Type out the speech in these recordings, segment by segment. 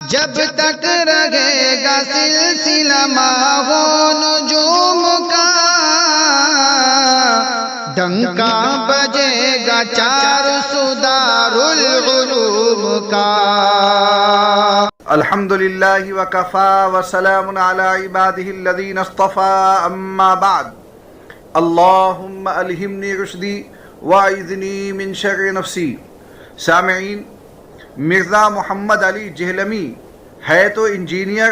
جب تک رہے گا سلسلہ ماہو نجوم کا، ڈنکا بجے گا چار سدار العلوم کا۔ الحمدللہ وکفا وسلام علی عبادہ الذین اصطفى، اما بعد، اللہم الہمنی رشدی واعذنی من شر نفسی۔ سامعین، مرزا محمد علی جہلمی ہے تو انجینئر،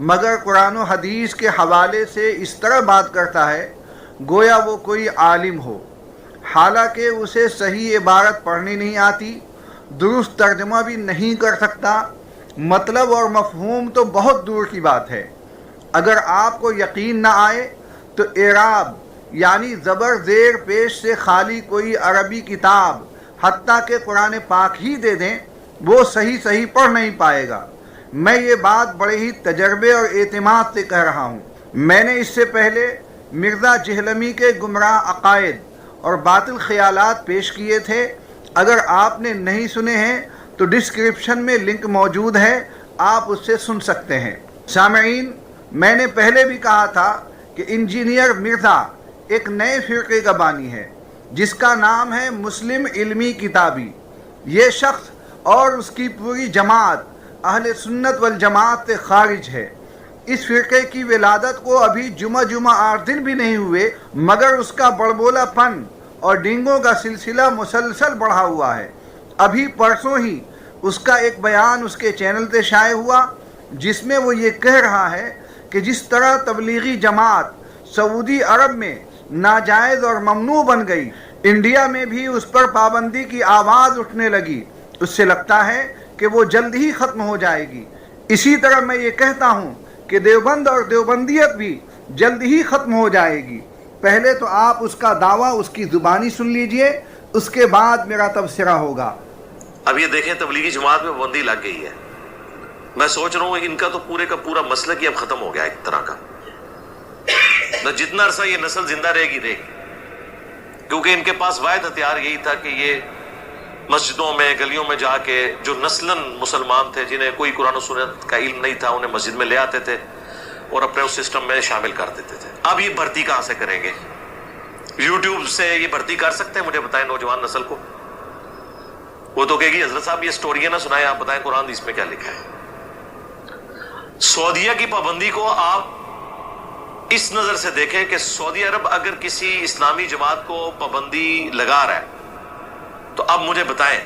مگر قرآن و حدیث کے حوالے سے اس طرح بات کرتا ہے گویا وہ کوئی عالم ہو، حالانکہ اسے صحیح عبارت پڑھنی نہیں آتی، درست ترجمہ بھی نہیں کر سکتا، مطلب اور مفہوم تو بہت دور کی بات ہے۔ اگر آپ کو یقین نہ آئے تو اعراب یعنی زبر زیر پیش سے خالی کوئی عربی کتاب، حتیٰ کہ قرآن پاک ہی دے دیں، وہ صحیح پڑھ نہیں پائے گا۔ میں یہ بات بڑے ہی تجربے اور اعتماد سے کہہ رہا ہوں۔ میں نے اس سے پہلے مرزا جہلمی کے گمراہ عقائد اور باطل خیالات پیش کیے تھے، اگر آپ نے نہیں سنے ہیں تو ڈسکرپشن میں لنک موجود ہے، آپ اس سے سن سکتے ہیں۔ سامعین، میں نے پہلے بھی کہا تھا کہ انجینئر مرزا ایک نئے فرقے کا بانی ہے جس کا نام ہے مسلم علمی کتابی۔ یہ شخص اور اس کی پوری جماعت اہل سنت والجماعت سے خارج ہے۔ اس فرقے کی ولادت کو ابھی جمعہ 8 دن بھی نہیں ہوئے، مگر اس کا بڑبولا پن اور ڈینگوں کا سلسلہ مسلسل بڑھا ہوا ہے۔ ابھی پرسوں ہی اس کا ایک بیان اس کے چینل سے شائع ہوا جس میں وہ یہ کہہ رہا ہے کہ جس طرح تبلیغی جماعت سعودی عرب میں ناجائز اور ممنوع بن گئی، انڈیا میں بھی اس پر پابندی کی آواز اٹھنے لگی، اس سے لگتا ہے کہ وہ جلد ہی ختم ہو جائے گی۔ اسی طرح میں یہ کہتا ہوں کہ دیوبند اور دیوبندیت بھی جلد ہی ختم ہو جائے گی۔ پہلے تو آپ اس کا دعویٰ اس کی زبانی سن لیجئے، اس کے بعد میرا تبصرہ ہوگا۔ اب یہ دیکھیں، تبلیغی جماعت میں پابندی لگ گئی ہے۔ میں سوچ رہا ہوں ان کا تو پورے کا پورا مسلک ہی اب ختم ہو گیا ایک طرح کا۔ جتنا عرصہ یہ نسل زندہ رہے گی، کیونکہ ان کے پاس واحد ہتھیار یہی تھا کہ یہ مسجدوں میں گلیوں میں جا کے جو نسلاً مسلمان تھے جنہیں کوئی قرآن و سنت کا علم نہیں تھا، انہیں مسجد میں لے آتے تھے اور اپنے اس سسٹم میں شامل کر دیتے تھے۔ اب یہ بھرتی کہاں سے کریں گے؟ یوٹیوب سے یہ بھرتی کر سکتے ہیں؟ مجھے بتائیں نوجوان نسل کو۔ وہ تو کہے گی حضرت صاحب یہ سٹوریاں نہ سنائیں، آپ بتائیں قرآن اس میں کیا لکھا ہے۔ سعودیہ کی پابندی کو آپ اس نظر سے دیکھیں کہ سعودی عرب اگر کسی اسلامی جماعت کو پابندی لگا رہا ہے تو اب مجھے بتائیں،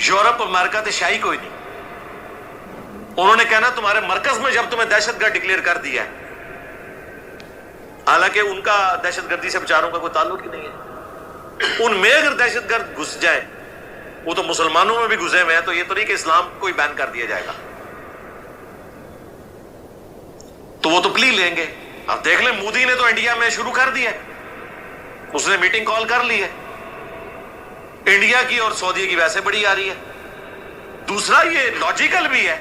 یورپ امریکہ تے شاہی کوئی نہیں، انہوں نے کہنا تمہارے مرکز میں جب تمہیں دہشت گرد ڈکلیئر کر دیا ہے، حالانکہ ان کا دہشت گردی سے بیچاروں کا کوئی تعلق ہی نہیں ہے۔ ان میں اگر دہشت گرد گھس جائے، وہ تو مسلمانوں میں بھی گھسے ہوئے ہیں، تو یہ تو نہیں کہ اسلام کو ہی بین کر دیا جائے گا، تو وہ تو پلی لیں گے۔ اب دیکھ لیں، مودی نے تو انڈیا میں شروع کر دیا، اس نے میٹنگ کال کر لی ہے، انڈیا کی اور سعودیہ کی ویسے بڑی آ رہی ہے۔ دوسرا یہ لاجیکل بھی ہے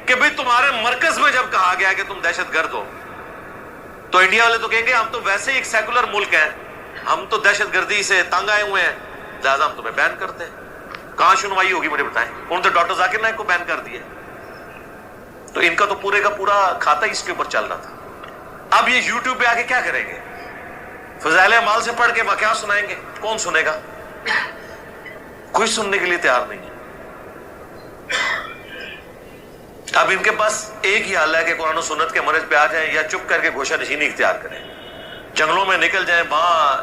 کہ بھئی تمہارے مرکز میں جب کہا گیا کہ تم دہشت گرد ہو، تو انڈیا والے تو کہیں گے ہم تو ویسے ایک سیکولر ملک ہیں، ہم تو دہشت گردی سے تنگ آئے ہوئے ہیں، لہٰذا ہم تمہیں بین کرتے ہیں۔ کہاں سنوائی ہوگی مجھے بتائیں؟ انہوں نے تو ڈاکٹر ذاکر نائک کو بین کر دیا، تو ان کا تو پورے کا پورا کھاتا ہی اس کے اوپر چل رہا تھا۔ اب یہ یوٹیوب پہ آ کے کیا کریں گے؟ فضائل اعمال سے پڑھ کے واقعات سنائیں گے؟ کون سنے گا؟ کوئی سننے کے لیے تیار نہیں ہے۔ اب ان کے پاس ایک ہی حل ہے کہ قرآن و سنت کے منہج پہ آ جائیں یا چپ کر کے گوشہ نشینی اختیار کریں، جنگلوں میں نکل جائیں، وہاں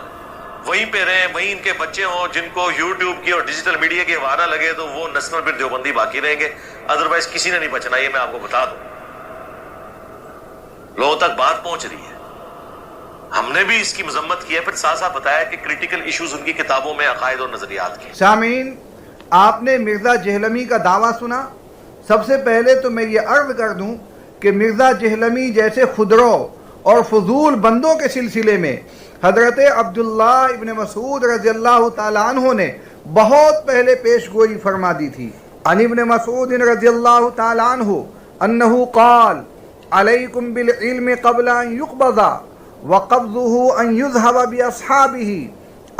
وہیں پہ رہیں، وہیں ان کے بچے ہوں، جن کو یوٹیوب کی اور ڈیجیٹل میڈیا کی ہوا نہ لگے تو وہ نسل پھر دیوبندی باقی رہیں گے، ادروائز کسی نے نہیں بچنا، یہ میں آپ کو بتا دوں۔ لوگوں تک بات پہنچ رہی ہے، ہم نے بھی اس کی مذمت کی ہے، پھر ساتھ ساتھ بتایا کہ کریٹیکل ایشوز ان کی کتابوں میں عقائد اور نظریات کی۔ سامعین، آپ نے مرزا جہلمی کا دعویٰ سنا۔ سب سے پہلے تو میں یہ عرض کر دوں کہ مرزا جہلمی جیسے خودرو اور فضول بندوں کے سلسلے میں حضرت عبداللہ ابن مسعود رضی اللہ تعالیٰ عنہ نے بہت پہلے پیش گوئی فرما دی تھی۔ عن ابن مسعود رضی اللہ تعالیٰ عنہ انہ قال علیکم بالعلم قبل ان يقبض وقبضه ان يذهب باصحابه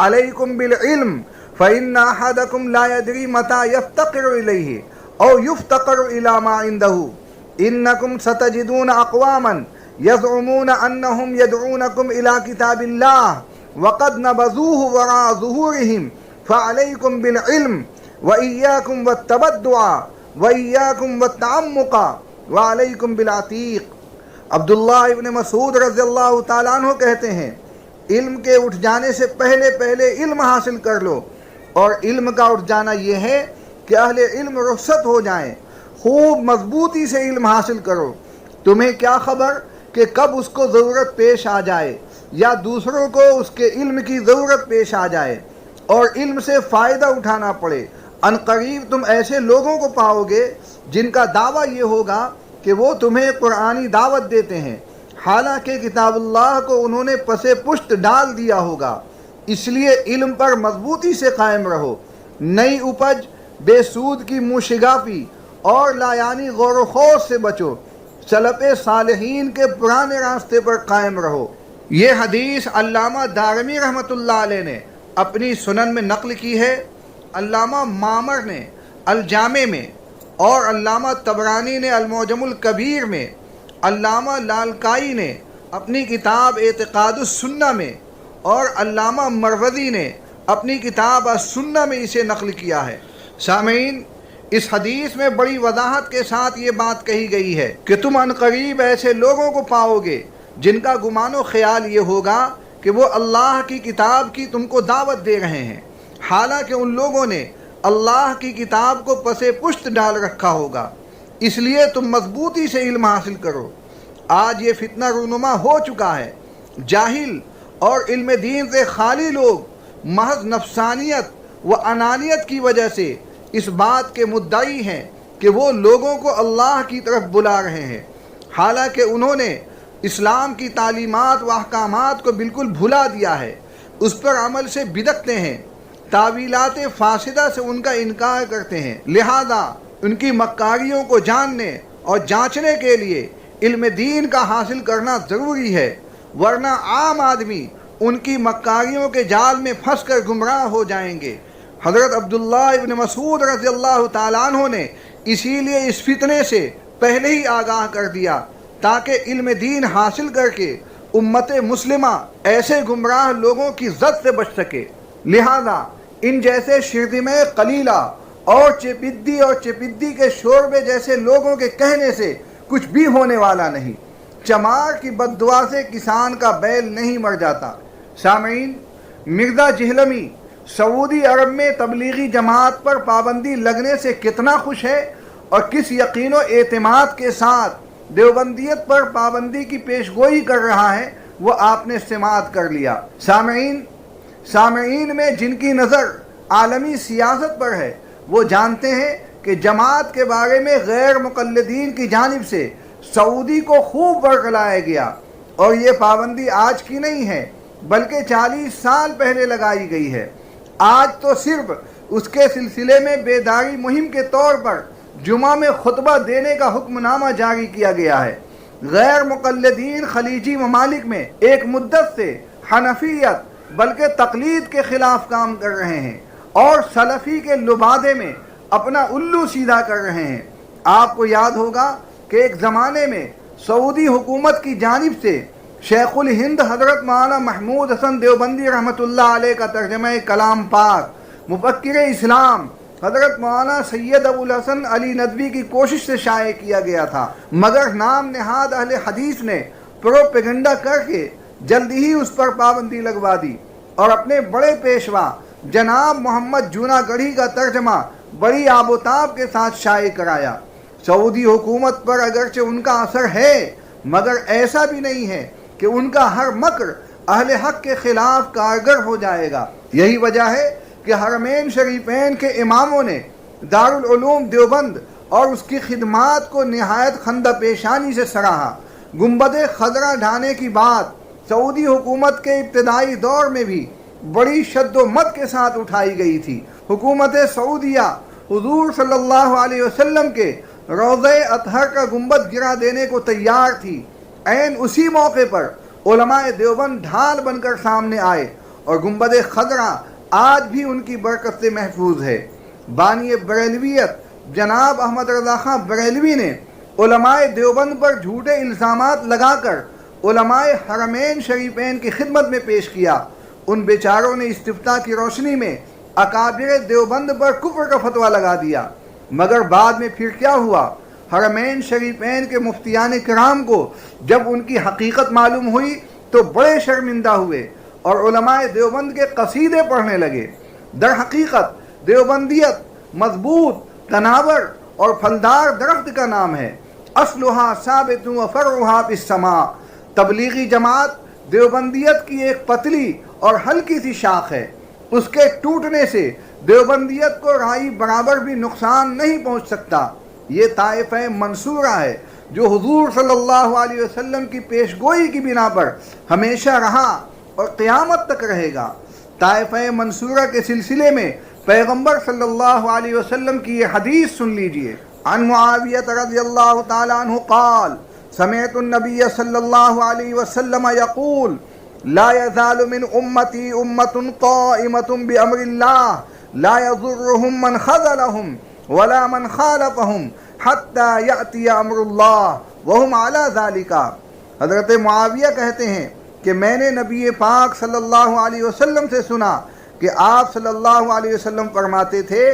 علیکم بالعلم فإن أحدكم لا يدري متى يفتقر إليه أو يفتقر إلى ما عنده إنكم ستجدون أقواما يزعمون أنهم يدعونكم إلى كتاب الله وقد نبذوه وراء ظهورهم فعليكم بالعلم وإياكم والتبدع وإياكم والتعمق وعليكم بالعتيق. عبداللہ ابن مسعود رضی اللہ تعالیٰ عنہ کہتے ہیں علم کے اٹھ جانے سے پہلے پہلے علم حاصل کر لو، اور علم کا اٹھ جانا یہ ہے کہ اہل علم رخصت ہو جائیں. خوب مضبوطی سے علم حاصل کرو. تمہیں کیا خبر کہ کب اس کو ضرورت پیش آ جائے یا دوسروں کو اس کے علم کی ضرورت پیش آ جائے اور علم سے فائدہ اٹھانا پڑے. عنقریب تم ایسے لوگوں کو پاؤ گے جن کا دعویٰ یہ ہوگا کہ وہ تمہیں قرآنی دعوت دیتے ہیں، حالانکہ کتاب اللہ کو انہوں نے پس پشت ڈال دیا ہوگا. اس لیے علم پر مضبوطی سے قائم رہو. نئی اپج، بے سود کی منہ شگافی اور لایانی غور و خوض سے بچو. سلف صالحین کے پرانے راستے پر قائم رہو. یہ حدیث علامہ دارمی رحمۃ اللہ علیہ نے اپنی سنن میں نقل کی ہے. علامہ معمر نے الجامع میں، اور علامہ طبرانی نے المعجم الکبیر میں، علامہ لالکائی نے اپنی کتاب اعتقاد السنہ میں، اور علامہ مروزی نے اپنی کتاب السنہ میں اسے نقل کیا ہے. سامعین، اس حدیث میں بڑی وضاحت کے ساتھ یہ بات کہی گئی ہے کہ تم عنقریب ایسے لوگوں کو پاؤ گے جن کا گمان و خیال یہ ہوگا کہ وہ اللہ کی کتاب کی تم کو دعوت دے رہے ہیں، حالانکہ ان لوگوں نے اللہ کی کتاب کو پس پشت ڈال رکھا ہوگا. اس لیے تم مضبوطی سے علم حاصل کرو. آج یہ فتنہ رونما ہو چکا ہے. جاہل اور علم دین سے خالی لوگ محض نفسانیت و انانیت کی وجہ سے اس بات کے مدعی ہیں کہ وہ لوگوں کو اللہ کی طرف بلا رہے ہیں، حالانکہ انہوں نے اسلام کی تعلیمات و احکامات کو بالکل بھلا دیا ہے. اس پر عمل سے بدعتیں ہیں، تعویلات فاسدہ سے ان کا انکار کرتے ہیں. لہذا ان کی مکاریوں کو جاننے اور جانچنے کے لیے علم دین کا حاصل کرنا ضروری ہے، ورنہ عام آدمی ان کی مکاریوں کے جال میں پھنس کر گمراہ ہو جائیں گے. حضرت عبداللہ ابن مسعود رضی اللہ تعالیٰ عنہ نے اسی لیے اس فتنے سے پہلے ہی آگاہ کر دیا تاکہ علم دین حاصل کر کے امت مسلمہ ایسے گمراہ لوگوں کی زد سے بچ سکے. لہذا ان جیسے شردمے قلیلہ اور چپدی کے شوربے جیسے لوگوں کے کہنے سے کچھ بھی ہونے والا نہیں. چمار کی بد دعا سے کسان کا بیل نہیں مر جاتا. سامعین، مرزا جہلمی سعودی عرب میں تبلیغی جماعت پر پابندی لگنے سے کتنا خوش ہے اور کس یقین و اعتماد کے ساتھ دیوبندیت پر پابندی کی پیشگوئی کر رہا ہے وہ آپ نے سماعت کر لیا. سامعین میں جن کی نظر عالمی سیاست پر ہے وہ جانتے ہیں کہ جماعت کے بارے میں غیر مقلدین کی جانب سے سعودی کو خوب ورغلایا گیا، اور یہ پابندی آج کی نہیں ہے بلکہ 40 سال پہلے لگائی گئی ہے. آج تو صرف اس کے سلسلے میں بیداری مہم کے طور پر جمعہ میں خطبہ دینے کا حکم نامہ جاری کیا گیا ہے. غیر مقلدین خلیجی ممالک میں ایک مدت سے حنفیت بلکہ تقلید کے خلاف کام کر رہے ہیں اور سلفی کے لبادے میں اپنا الو سیدھا کر رہے ہیں. آپ کو یاد ہوگا کہ ایک زمانے میں سعودی حکومت کی جانب سے شیخ الہند حضرت مولانا محمود حسن دیوبندی رحمۃ اللہ علیہ کا ترجمہ کلام پاک، مفکر اسلام حضرت مولانا سید ابو الحسن علی ندوی کی کوشش سے شائع کیا گیا تھا، مگر نام نہاد اہل حدیث نے پروپیگنڈا کر کے جلدی ہی اس پر پابندی لگوا دی اور اپنے بڑے پیشوا جناب محمد جونا گڑھی کا ترجمہ بڑی آب و تاب کے ساتھ شائع کرایا. سعودی حکومت پر اگرچہ ان کا اثر ہے مگر ایسا بھی نہیں ہے کہ ان کا ہر مکر اہل حق کے خلاف کارگر ہو جائے گا. یہی وجہ ہے کہ حرمین شریفین کے اماموں نے دارالعلوم دیوبند اور اس کی خدمات کو نہایت خندہ پیشانی سے سراہا. گنبد خضرا ڈھانے کی بات سعودی حکومت کے ابتدائی دور میں بھی بڑی شد و مت کے ساتھ اٹھائی گئی تھی. حکومت سعودیہ حضور صلی اللہ علیہ وسلم کے روضہ اطہر کا گنبد گرا دینے کو تیار تھی. عین اسی موقع پر علماء دیوبند ڈھال بن کر سامنے آئے اور گنبد خضرا آج بھی ان کی برکت سے محفوظ ہے. بانی بریلویت جناب احمد رضا خان بریلوی نے علماء دیوبند پر جھوٹے الزامات لگا کر علماء حرمین شریفین کی خدمت میں پیش کیا، ان بیچاروں نے استفتاء کی روشنی میں اکابر دیوبند پر کفر کا فتویٰ لگا دیا۔ مگر بعد میں پھر کیا ہوا؟ حرمین شریفین کے مفتیان کرام کو جب ان کی حقیقت معلوم ہوئی تو بڑے شرمندہ ہوئے اور علماء دیوبند کے قصیدے پڑھنے لگے۔ در حقیقت دیوبندیت مضبوط، تناور اور پھلدار درخت کا نام ہے۔ اصلھا ثابت و فرعھا فی السماء۔ تبلیغی جماعت دیوبندیت کی ایک پتلی اور ہلکی سی شاخ ہے، اس کے ٹوٹنے سے دیوبندیت کو رائی برابر بھی نقصان نہیں پہنچ سکتا۔ یہ طائفہ منصورہ ہے جو حضور صلی اللہ علیہ وسلم کی پیشگوئی کی بنا پر ہمیشہ رہا اور قیامت تک رہے گا۔ طائفہ منصورہ کے سلسلے میں پیغمبر صلی اللہ علیہ وسلم کی یہ حدیث سن لیجئے۔ عن معاویہ رضی اللہ تعالی عنہ قال سمعت النبی صلی اللہ علیہ وسلم یقول لا يزال من امتی امت قائمت بامر اللہ لا يضرهم من خذلهم ولا من خالفهم حتى يأتي امر اللہ وهم على ذلك۔ حضرت معاویہ کہتے ہیں کہ میں نے نبی پاک صلی اللہ علیہ وسلم سے سنا کہ آپ صلی اللہ علیہ وسلم فرماتے تھے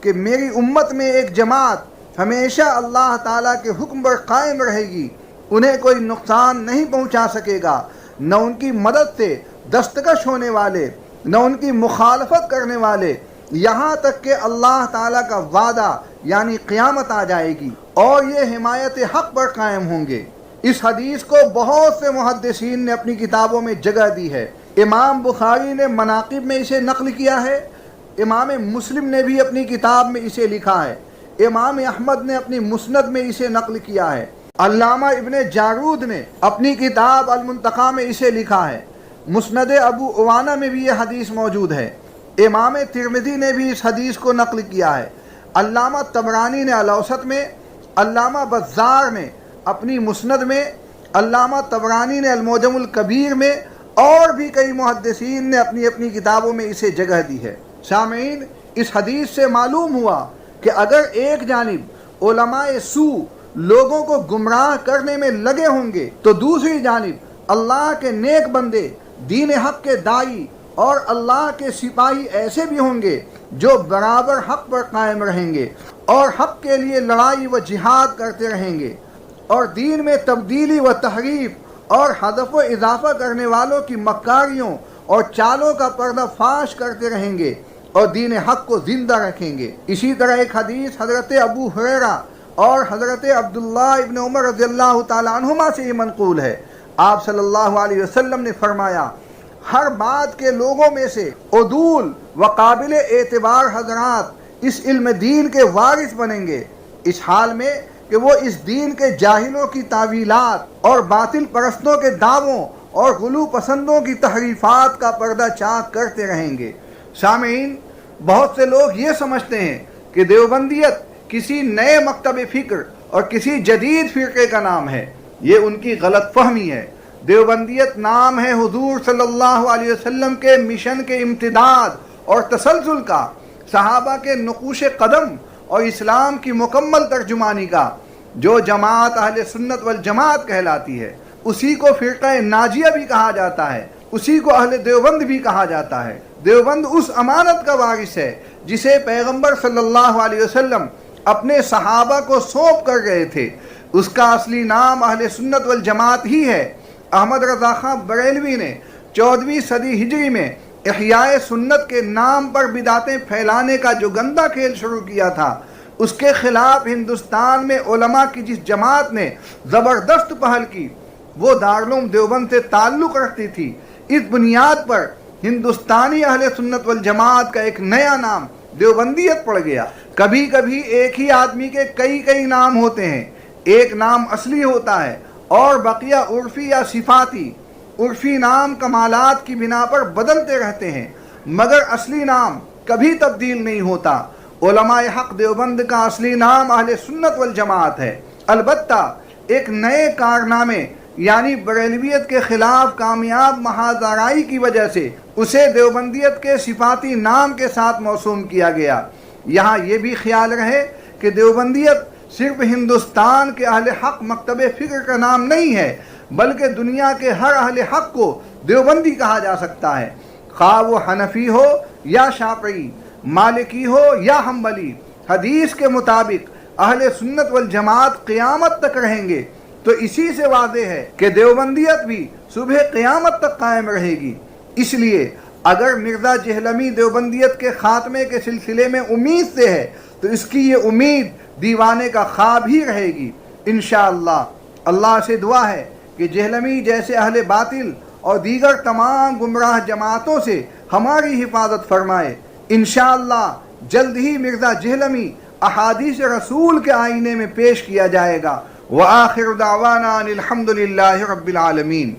کہ میری امت میں ایک جماعت ہمیشہ اللہ تعالیٰ کے حکم پر قائم رہے گی، انہیں کوئی نقصان نہیں پہنچا سکے گا، نہ ان کی مدد سے دستکش ہونے والے، نہ ان کی مخالفت کرنے والے، یہاں تک کہ اللہ تعالیٰ کا وعدہ یعنی قیامت آ جائے گی اور یہ حمایت حق پر قائم ہوں گے۔ اس حدیث کو بہت سے محدثین نے اپنی کتابوں میں جگہ دی ہے۔ امام بخاری نے مناقب میں اسے نقل کیا ہے، امام مسلم نے بھی اپنی کتاب میں اسے لکھا ہے، امام احمد نے اپنی مسند میں اسے نقل کیا ہے، علامہ ابن جارود نے اپنی کتاب المنتقی میں اسے لکھا ہے، مسند ابو عوانہ میں بھی یہ حدیث موجود ہے، امام ترمذی نے بھی اس حدیث کو نقل کیا ہے، علامہ طبرانی نے الاوسط میں، علامہ بزار نے اپنی مسند میں، علامہ طبرانی نے المعجم الکبیر میں، اور بھی کئی محدثین نے اپنی اپنی کتابوں میں اسے جگہ دی ہے۔ سامعین، اس حدیث سے معلوم ہوا کہ اگر ایک جانب علماء سو لوگوں کو گمراہ کرنے میں لگے ہوں گے تو دوسری جانب اللہ کے نیک بندے، دین حق کے داعی اور اللہ کے سپاہی ایسے بھی ہوں گے جو برابر حق پر قائم رہیں گے اور حق کے لیے لڑائی و جہاد کرتے رہیں گے اور دین میں تبدیلی و تحریف اور حذف و اضافہ کرنے والوں کی مکاریوں اور چالوں کا پردہ فاش کرتے رہیں گے اور دین حق کو زندہ رکھیں گے۔ اسی طرح ایک حدیث حضرت ابو ہریرہ اور حضرت عبداللہ ابن عمر رضی اللہ تعالی عنہما سے یہ منقول ہے، آپ صلی اللہ علیہ وسلم نے فرمایا ہر بات کے لوگوں میں سے عدول و قابل اعتبار حضرات اس علم دین کے وارث بنیں گے، اس حال میں کہ وہ اس دین کے جاہلوں کی تعویلات اور باطل پرستوں کے دعووں اور غلو پسندوں کی تحریفات کا پردہ چاک کرتے رہیں گے۔ سامعین، بہت سے لوگ یہ سمجھتے ہیں کہ دیوبندیت کسی نئے مکتب فکر اور کسی جدید فرقے کا نام ہے، یہ ان کی غلط فہمی ہے۔ دیوبندیت نام ہے حضور صلی اللہ علیہ وسلم کے مشن کے امتداد اور تسلسل کا، صحابہ کے نقوش قدم اور اسلام کی مکمل ترجمانی کا۔ جو جماعت اہل سنت والجماعت کہلاتی ہے اسی کو فرقہ ناجیہ بھی کہا جاتا ہے، اسی کو اہل دیوبند بھی کہا جاتا ہے۔ دیوبند اس امانت کا وارث ہے جسے پیغمبر صلی اللہ علیہ وسلم اپنے صحابہ کو سونپ کر گئے تھے، اس کا اصلی نام اہل سنت والجماعت ہی ہے۔ احمد رضا خان بریلوی نے 14ویں صدی ہجری میں احیاء سنت کے نام پر بدعتیں پھیلانے کا جو گندا کھیل شروع کیا تھا، اس کے خلاف ہندوستان میں علماء کی جس جماعت نے زبردست پہل کی وہ دارالعلوم دیوبند سے تعلق رکھتی تھی۔ اس بنیاد پر ہندوستانی اہل سنت والجماعت کا ایک نیا نام دیوبندیت پڑ گیا۔ کبھی کبھی ایک ہی آدمی کے کئی نام ہوتے ہیں، ایک نام اصلی ہوتا ہے اور بقیہ عرفی یا صفاتی۔ عرفی نام کمالات کی بنا پر بدلتے رہتے ہیں مگر اصلی نام کبھی تبدیل نہیں ہوتا۔ علماء حق دیوبند کا اصلی نام اہل سنت والجماعت ہے، البتہ ایک نئے کارنامے یعنی بریلویت کے خلاف کامیاب محاذ آرائی کی وجہ سے اسے دیوبندیت کے صفاتی نام کے ساتھ موسوم کیا گیا۔ یہاں یہ بھی خیال رہے کہ دیوبندیت صرف ہندوستان کے اہل حق مکتب فکر کا نام نہیں ہے، بلکہ دنیا کے ہر اہل حق کو دیوبندی کہا جا سکتا ہے، خواہ وہ حنفی ہو یا شافعی، مالکی ہو یا حنبلی۔ حدیث کے مطابق اہل سنت والجماعت قیامت تک رہیں گے، تو اسی سے واضح ہے کہ دیوبندیت بھی صبح قیامت تک قائم رہے گی۔ اس لیے اگر مرزا جہلمی دیوبندیت کے خاتمے کے سلسلے میں امید سے ہے تو اس کی یہ امید دیوانے کا خواب ہی رہے گی۔ انشاءاللہ اللہ سے دعا ہے کہ جہلمی جیسے اہل باطل اور دیگر تمام گمراہ جماعتوں سے ہماری حفاظت فرمائے۔ انشاءاللہ جلد ہی مرزا جہلمی احادیث رسول کے آئینے میں پیش کیا جائے گا۔ وآخر دعوانا الحمد للہ رب العالمین۔